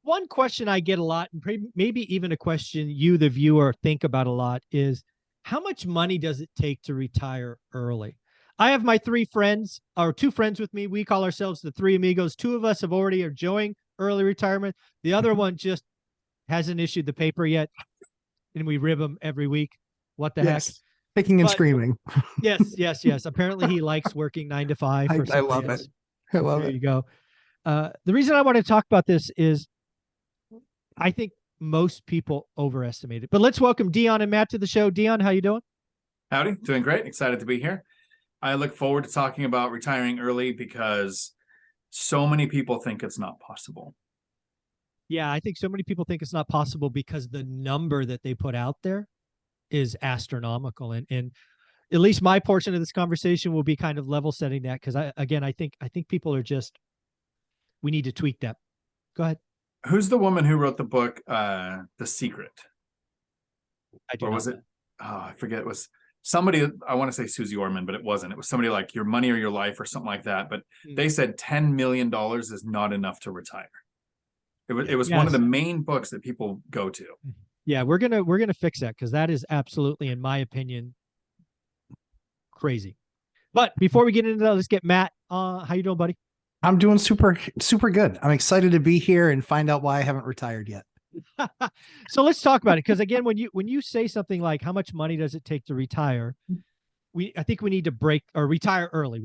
one question I get a lot, and maybe even a question you, the viewer, think about a lot is how much money does it take to retire early? I have my three friends, or two friends with me. We call ourselves the Three Amigos. Two of us have already enjoying early retirement. The other one just hasn't issued the paper yet, and we rib him every week. What the heck? Yes. Kicking and But screaming. yes. Apparently, he likes working 9 to 5 for I somebody love else. it. I love There it. you go. The reason I want to talk about this is I think most people overestimate it. But let's welcome Dion and Matt to the show. Dion, how you doing? Howdy, doing great. Excited to be here. I look forward to talking about retiring early because so many people think it's not possible. Yeah, I think so many people think it's not possible because the number that they put out there is astronomical. And at least my portion of this conversation will be kind of level setting that because I think people are just we need to tweak that. Go ahead. Who's the woman who wrote the book, The Secret? I do Or not was it? know. Oh, I forget. It was somebody, I want to say Susie Orman, but it wasn't. It was somebody like Your Money or Your Life or something like that. But they said $10 million is not enough to retire. It was one of the main books that people go to. Yeah, we're gonna fix that because that is absolutely, in my opinion, crazy. But before we get into that, let's get Matt. How you doing, buddy? I'm doing super good. I'm excited to be here and find out why I haven't retired yet. So let's talk about it because again, when you say something like how much money does it take to retire, I think we need to retire early.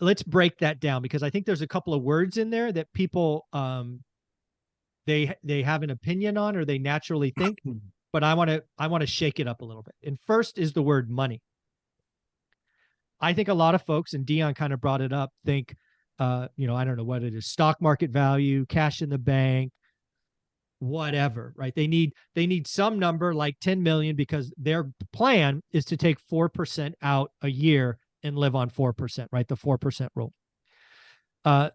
Let's break that down because I think there's a couple of words in there that people they have an opinion on or they naturally think, but I want to shake it up a little bit. And first is the word money. I think a lot of folks, and Dion kind of brought it up, think I don't know what it is, stock market value, cash in the bank, whatever, right? They need some number like 10 million because their plan is to take 4% out a year and live on 4%, right? The 4% rule.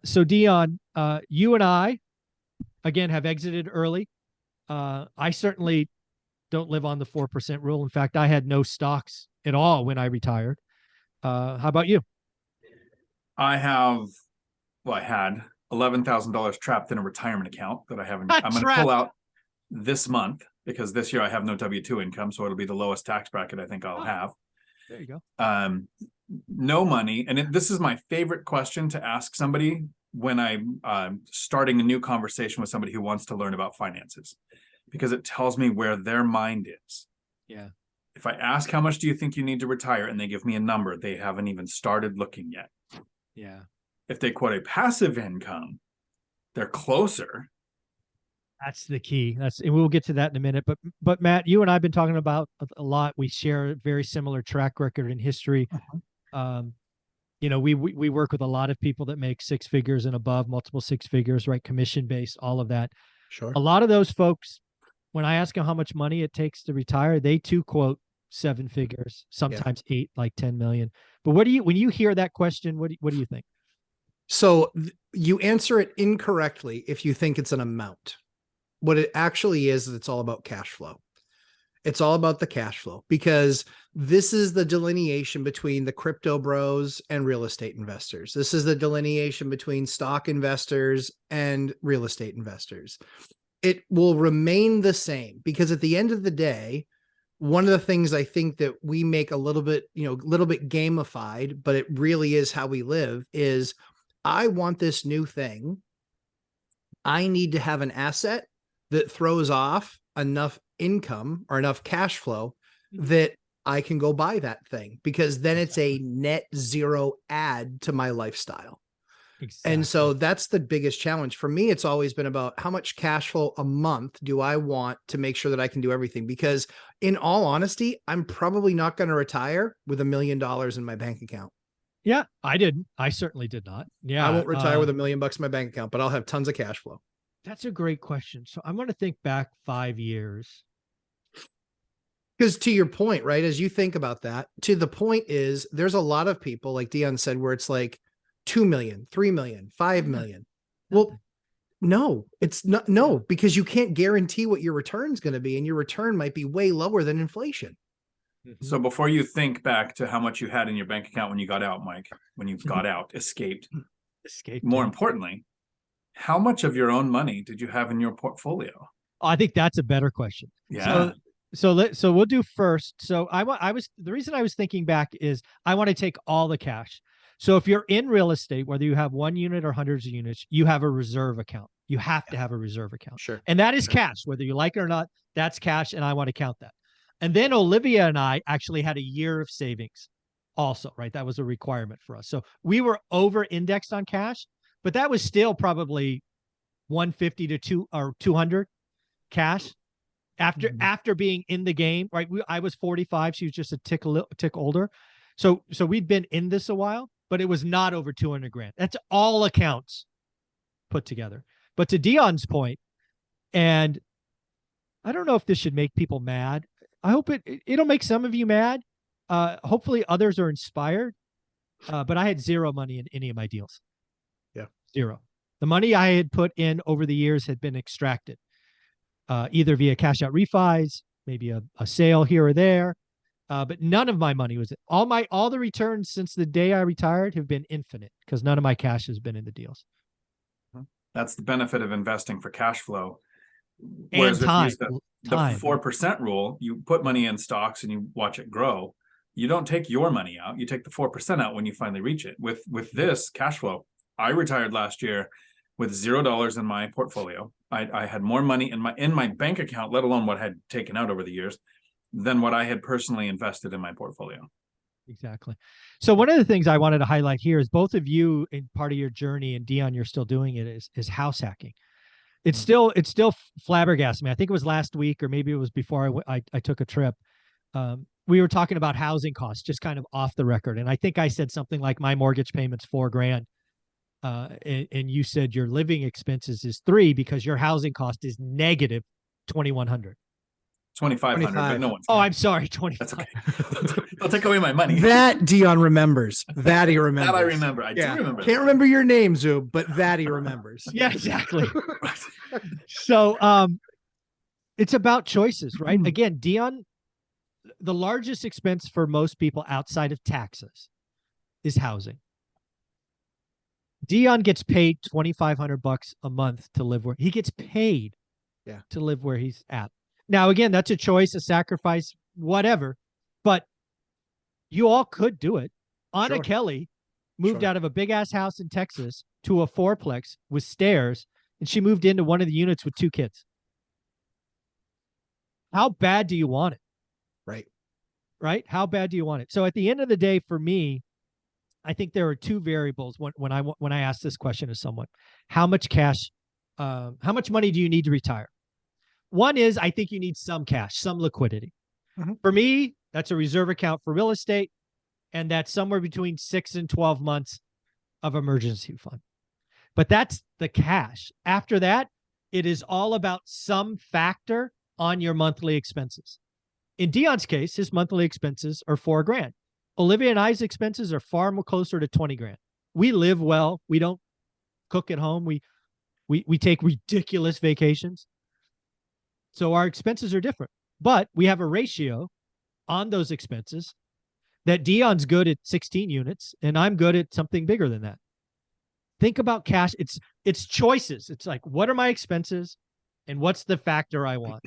So Dion, you and I, again, have exited early. I certainly don't live on the 4% rule. In fact, I had no stocks at all when I retired. How about you? I had $11,000 trapped in a retirement account that I'm going to pull out this month because this year I have no W-2 income, so it'll be the lowest tax bracket I think I'll have. There you go. No money. And this is my favorite question to ask somebody when I'm starting a new conversation with somebody who wants to learn about finances, because it tells me where their mind is. Yeah. If I ask how much do you think you need to retire and they give me a number, they haven't even started looking yet. Yeah. If they quote a passive income, they're closer. That's the key. And we'll get to that in a minute. But Matt, you and I've been talking about a lot. We share a very similar track record in history. We work with a lot of people that make six figures and above, multiple six figures, right? Commission based, all of that. Sure. A lot of those folks, when I ask them how much money it takes to retire, they too quote seven figures, sometimes eight, like 10 million. But when you hear that question, what do you think? So you answer it incorrectly if you think it's an amount. What it actually is it's all about cash flow. It's all about the cash flow because this is the delineation between the crypto bros and real estate investors. This is the delineation between stock investors and real estate investors. It will remain the same because at the end of the day, one of the things I think that we make a little bit gamified, but it really is how we live is I want this new thing. I need to have an asset that throws off enough income or enough cash flow that I can go buy that thing because then it's a net zero add to my lifestyle. Exactly. And so that's the biggest challenge for me. It's always been about how much cash flow a month do I want to make sure that I can do everything? Because in all honesty, I'm probably not going to retire with $1 million in my bank account. Yeah, I didn't. I certainly did not. Yeah. I won't retire with $1 million in my bank account, but I'll have tons of cash flow. That's a great question. So I'm going to think back 5 years. Because to your point, right, as you think about that, to the point is there's a lot of people, like Dion said, where it's like 2 million, 3 million, 5 million. Well, no, it's not. No, because you can't guarantee what your return is going to be. And your return might be way lower than inflation. So before you think back to how much you had in your bank account when you got out, Mike, when you got out, escaped. More importantly, How much of your own money did you have in your portfolio? Oh, I think that's a better question. Yeah. So we'll do first. So the reason I was thinking back is I want to take all the cash. So if you're in real estate, whether you have one unit or hundreds of units, you have a reserve account. You have to have a reserve account. Sure. And that is cash, whether you like it or not, that's cash. And I want to count that. And then Olivia and I actually had a year of savings also, right? That was a requirement for us. So we were over indexed on cash, but that was still probably 150 to 200 cash after being in the game, right? I was 45. She was just a tick older. So we'd been in this a while, but it was not over 200 grand. That's all accounts put together. But to Dion's point, and I don't know if this should make people mad. I hope it'll make some of you mad. Hopefully others are inspired. But I had zero money in any of my deals. Yeah. Zero. The money I had put in over the years had been extracted, either via cash out refis, maybe a sale here or there. But none of my money was all the returns since the day I retired have been infinite because none of my cash has been in the deals. That's the benefit of investing for cash flow. And Whereas time. if you use the 4% rule, you put money in stocks and you watch it grow. You don't take your money out. You take the 4% out when you finally reach it. With this cash flow, I retired last year with $0 in my portfolio. I had more money in my bank account, let alone what I had taken out over the years, than what I had personally invested in my portfolio. Exactly. So one of the things I wanted to highlight here is both of you in part of your journey, and Dion, you're still doing it, is house hacking. It's still flabbergasting me. I think it was last week, or maybe it was before I took a trip. We were talking about housing costs, just kind of off the record. And I think I said something like my mortgage payment's $4,000. And you said your living expenses is $3,000 because your housing cost is negative $2,100. 2,500, but no one's. Oh, I'm sorry, 20. That's okay. They'll take away my money. That Dion remembers. That he remembers. That I remember. I do remember. Can't remember your name, Zub, but that he remembers. Yeah, exactly. So it's about choices, right? Again, Dion, the largest expense for most people outside of taxes is housing. Dion gets paid $2,500 a month to live where he gets paid to live where he's at. Now, again, that's a choice, a sacrifice, whatever, but you all could do it. Anna Kelly moved out of a big ass house in Texas to a fourplex with stairs, and she moved into one of the units with 2 kids. How bad do you want it? Right? How bad do you want it? So at the end of the day, for me, I think there are 2 variables when I ask this question to someone. How much money do you need to retire? One is I think you need some cash, some liquidity. For me, that's a reserve account for real estate, and that's somewhere between 6 and 12 months of emergency fund. But that's the cash. After that, it is all about some factor on your monthly expenses. In Dion's case, his monthly expenses are $4,000. Olivia and I's expenses are far more closer to $20,000. We live well. We don't cook at home. We take ridiculous vacations. So our expenses are different, but we have a ratio on those expenses that Dion's good at 16 units and I'm good at something bigger than that. Think about cash. It's choices. It's like, what are my expenses and what's the factor I want?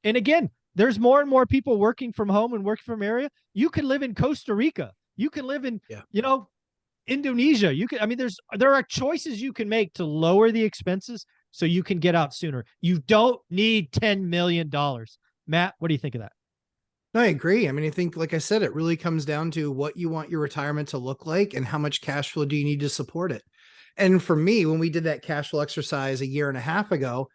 And again, there's more and more people working from home and working from area. You can live in Costa Rica. You can live in, Indonesia. There are choices you can make to lower the expenses so you can get out sooner. You don't need $10 million. Matt, what do you think of that? No, I agree. I mean, I think, like I said, it really comes down to what you want your retirement to look like and how much cash flow do you need to support it. And for me, when we did that cash flow exercise a year and a half ago,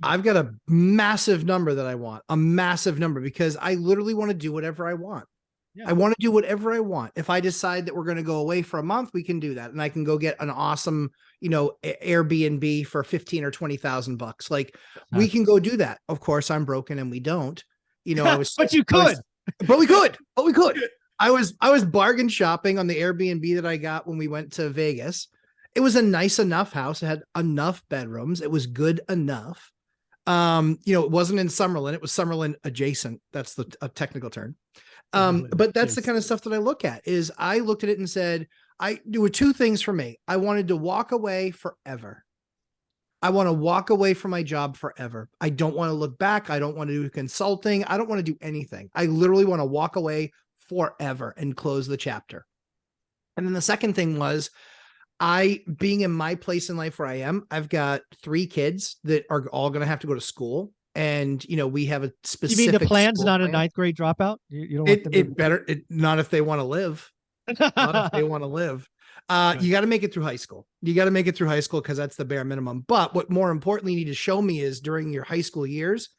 I've got a massive number that I want, a massive number, because I literally want to do whatever I want. Yeah. I want to do whatever I want. If I decide that we're going to go away for a month, we can do that. And I can go get an awesome, Airbnb for 15 or $20,000. Like we can go do that. Of course, I'm broken and we don't, but you could, but we could. I was bargain shopping on the Airbnb that I got when we went to Vegas. It was a nice enough house. It had enough bedrooms. It was good enough. It wasn't in Summerlin. It was Summerlin adjacent. That's a technical term. But that's the kind of stuff that I look at. Is I looked at it and said, there were 2 things for me. I wanted to walk away forever. I want to walk away from my job forever. I don't want to look back. I don't want to do consulting. I don't want to do anything. I literally want to walk away forever and close the chapter. And then the second thing was, being in my place in life where I am, I've got 3 kids that are all going to have to go to school. And, we have a specific. You mean the plan's not plan. a 9th grade dropout? You don't want them not if they want to live. Not if they want to live. You got to make it through high school. You got to make it through high school because that's the bare minimum. But what more importantly you need to show me is during your high school years,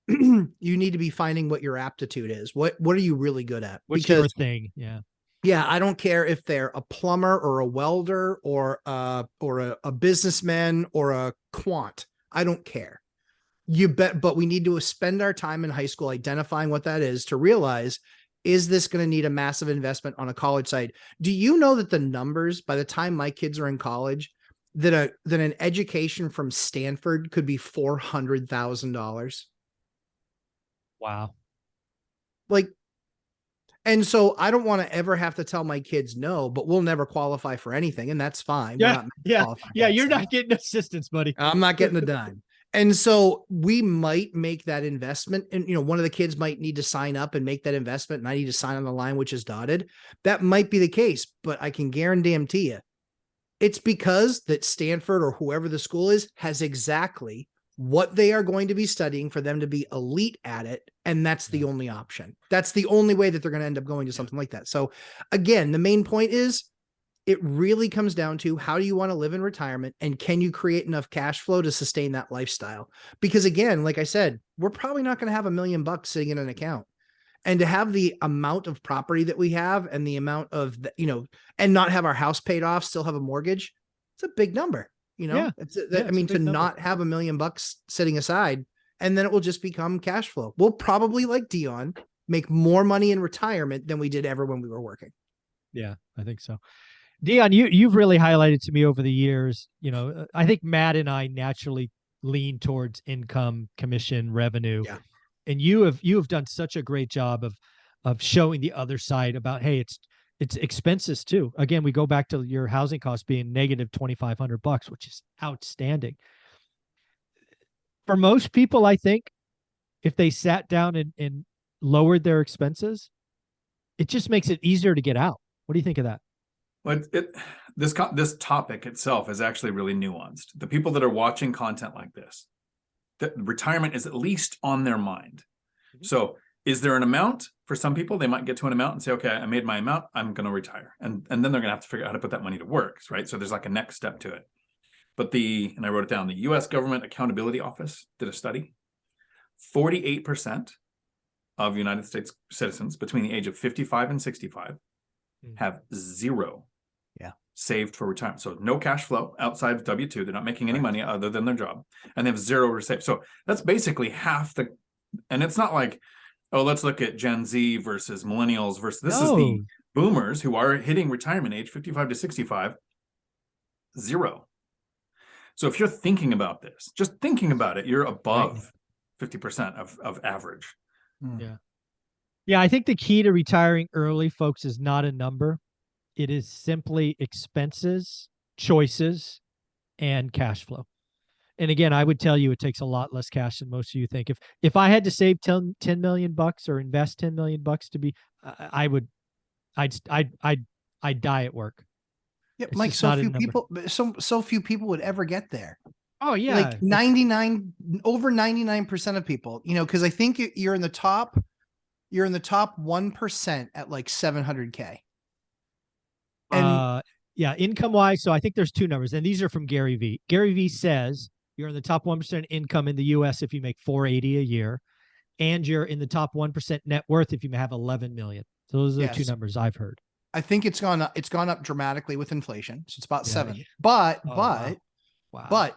you need to be finding what your aptitude is. What are you really good at? What's your thing? Yeah. Yeah, I don't care if they're a plumber or a welder or a businessman or a quant. I don't care. But we need to spend our time in high school identifying what that is to realize, is this going to need a massive investment on a college side? Do you know that the numbers by the time my kids are in college, that an education from Stanford could be $400,000? Wow. And so I don't want to ever have to tell my kids no, but we'll never qualify for anything. And that's fine. Yeah. You're not getting assistance, buddy. I'm not getting a dime. And so we might make that investment. And, one of the kids might need to sign up and make that investment. And I need to sign on the line, which is dotted. That might be the case, but I can guarantee you it's because that Stanford or whoever the school is has exactly what they are going to be studying for them to be elite at it. And that's the only option. That's the only way that they're going to end up going to something like that. So again, the main point is, it really comes down to, how do you want to live in retirement, and can you create enough cash flow to sustain that lifestyle? Because again, like I said, we're probably not going to have $1 million sitting in an account, and to have the amount of property that we have and the amount of, and not have our house paid off, still have a mortgage. It's a big number, to not have $1 million sitting aside, and then it will just become cash flow. We'll probably, like Dion, make more money in retirement than we did ever when we were working. Yeah, I think so. Dion, you've really highlighted to me over the years, I think Matt and I naturally lean towards income, commission, revenue. Yeah. And you have done such a great job of showing the other side about, hey, it's expenses too. Again, we go back to your housing costs being negative $2,500, which is outstanding. For most people, I think if they sat down and lowered their expenses, it just makes it easier to get out. What do you think of that? Well, this topic itself is actually really nuanced. The people that are watching content like this, that retirement is at least on their mind. Mm-hmm. So is there an amount? For some people, they might get to an amount and say, okay, I made my amount, I'm going to retire. And then they're going to have to figure out how to put that money to work, right? So there's like a next step to it. But and I wrote it down, the U.S. Government Accountability Office did a study. 48% of United States citizens between the age of 55 and 65 have zero saved for retirement. So no cash flow outside of W-2. They're not making any money other than their job, and they have zero saved. So that's basically half and it's not like, oh, let's look at Gen Z versus millennials versus this is the boomers who are hitting retirement age 55 to 65, zero. So if you're thinking about this, just thinking about it, you're above 50% of average. Yeah. Yeah, I think the key to retiring early, folks, is not a number. It is simply expenses, choices, and cash flow. And again, I would tell you it takes a lot less cash than most of you think. If I had to save $10 million or invest $10 million to be, I'd die at work. Yeah, Mike, so few people would ever get there. Oh yeah. Like over 99% of people, because I think you're in the top 1% at like 700K. And income wise. So I think there's 2 numbers, and these are from Gary Vee. Gary Vee says you're in the top 1% income in the US if you make $480 a year, and you're in the top 1% net worth if you have 11 million. So those are the 2 numbers I've heard. I think it's gone up dramatically with inflation. So it's about 7, but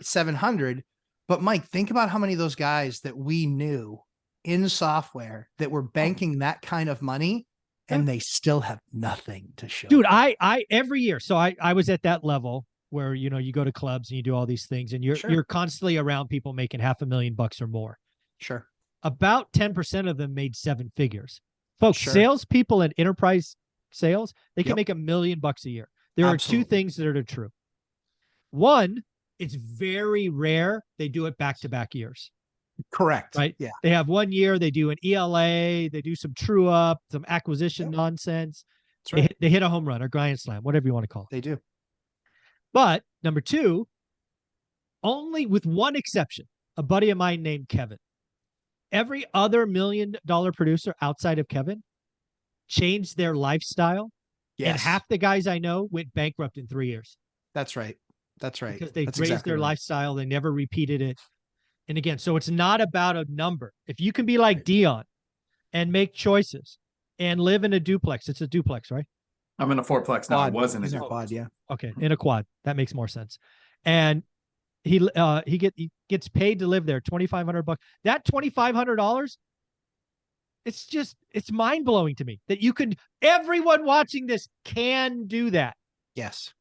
700. But Mike, think about how many of those guys that we knew in software that were banking that kind of money, and they still have nothing to show. Dude, I every year. So I was at that level where, you go to clubs and you do all these things, and you're constantly around people making $500,000 or more. Sure. About 10% of them made 7 figures. Folks, salespeople in enterprise sales, they can make $1 million a year. There are 2 things that are true. One, it's very rare they do it back-to-back years. Correct. Right. Yeah. They have 1 year, they do an ELA, they do some true up, some acquisition nonsense. That's right. They hit a home run or grand slam, whatever you want to call it. They do. But number two, only with one exception, a buddy of mine named Kevin. Every other $1 million producer outside of Kevin changed their lifestyle. Yes. And half the guys I know went bankrupt in 3 years. That's right. That's right. Because they That's raised exactly their right. lifestyle. They never repeated it. And again, so it's not about a number. If you can be like Dion and make choices and live in a duplex, it's a duplex, right? I'm in a fourplex now. I was in a duplex. quad, yeah. Okay, in a quad. That makes more sense. And he gets paid to live there, $2,500. That $2,500, it's mind-blowing to me that everyone watching this can do that. Yes.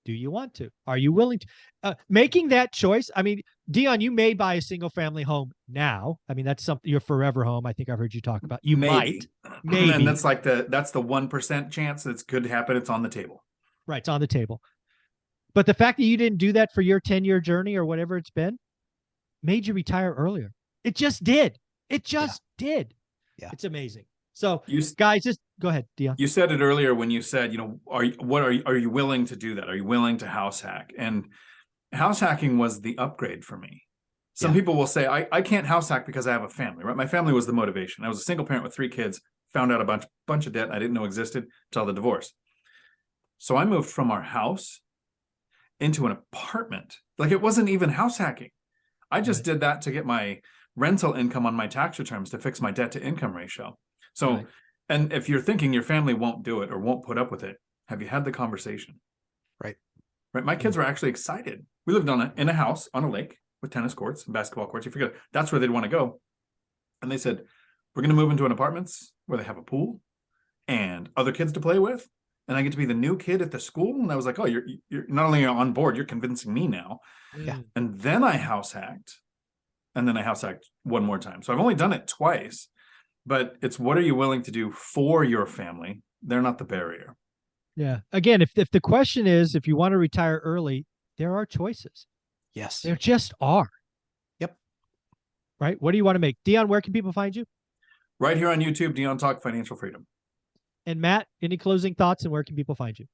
Do you want to? Are you willing to? Making that choice. I mean, Dion, you may buy a single family home now. I mean, that's something, your forever home. I think I've heard you talk about. You might. Maybe. And that's the 1% chance that it could happen. It's on the table. Right. It's on the table. But the fact that you didn't do that for your 10-year journey or whatever it's been made you retire earlier. It just did. It just did. Yeah. It's amazing. So guys, just go ahead, Dion. You said it earlier when you said, are you willing to do that? Are you willing to house hack? And house hacking was the upgrade for me. Some people will say, I can't house hack because I have a family, right? My family was the motivation. I was a single parent with 3 kids, found out a bunch of debt I didn't know existed until the divorce. So I moved from our house into an apartment. Like, it wasn't even house hacking. I just did that to get my rental income on my tax returns to fix my debt to income ratio. So, and if you're thinking your family won't do it or won't put up with it, have you had the conversation? Right. My kids were actually excited. We lived in a house on a lake with tennis courts and basketball courts. You figure that's where they'd want to go. And they said, we're going to move into an apartments where they have a pool and other kids to play with. And I get to be the new kid at the school. And I was like, oh, you're not only on board, you're convincing me now. Yeah. And then I house hacked. And then I house hacked one more time. So I've only done it twice. But it's, what are you willing to do for your family? They're not the barrier. Yeah. Again, if the question is, if you want to retire early, there are choices. Yes. There just are. Yep. Right. What do you want to make? Dion, where can people find you? Right here on YouTube, Dion Talk Financial Freedom. And Matt, any closing thoughts, and where can people find you?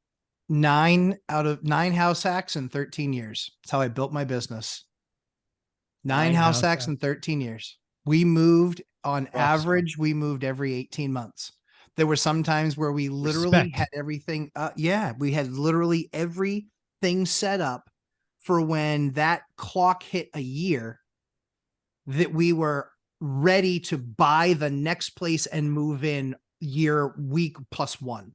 9 out of 9 house hacks in 13 years. That's how I built my business. 9 house hacks in 13 years. We moved on average. We moved every 18 months. There were some times where we literally had everything. We had literally everything set up for when that clock hit a year that we were ready to buy the next place and move in week +1.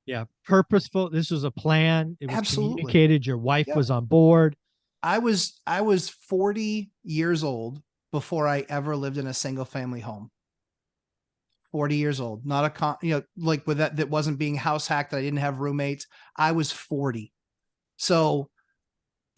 Yeah. Purposeful. This was a plan. It was Absolutely communicated. Your wife was on board. I was 40 years old before I ever lived in a single family home. 40 years old, not like with that wasn't being house hacked. That I didn't have roommates. I was 40. So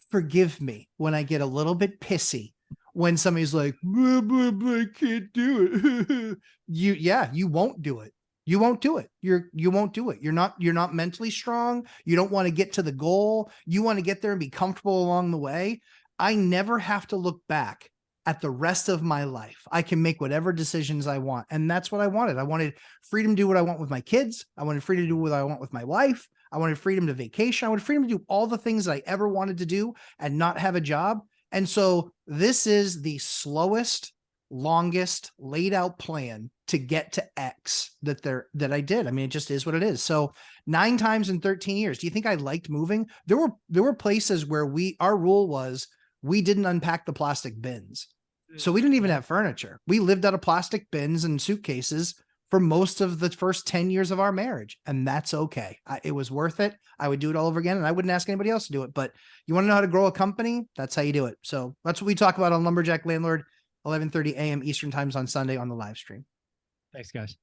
forgive me when I get a little bit pissy when somebody's like, I can't do it. You won't do it. You won't do it. You won't do it. You're not mentally strong. You don't want to get to the goal. You want to get there and be comfortable along the way. I never have to look back at the rest of my life. I can make whatever decisions I want. And that's what I wanted. I wanted freedom to do what I want with my kids. I wanted freedom to do what I want with my wife. I wanted freedom to vacation. I wanted freedom to do all the things that I ever wanted to do and not have a job. And so this is the slowest, longest laid out plan to get to X that I did. I mean, it just is what it is. So 9 times in 13 years. Do you think I liked moving? There were places where our rule was we didn't unpack the plastic bins. So we didn't even have furniture. We lived out of plastic bins and suitcases for most of the first 10 years of our marriage. And that's okay. It was worth it. I would do it all over again, and I wouldn't ask anybody else to do it. But you want to know how to grow a company? That's how you do it. So that's what we talk about on Lumberjack Landlord, 11:30 a.m. Eastern times on Sunday on the live stream. Thanks, guys.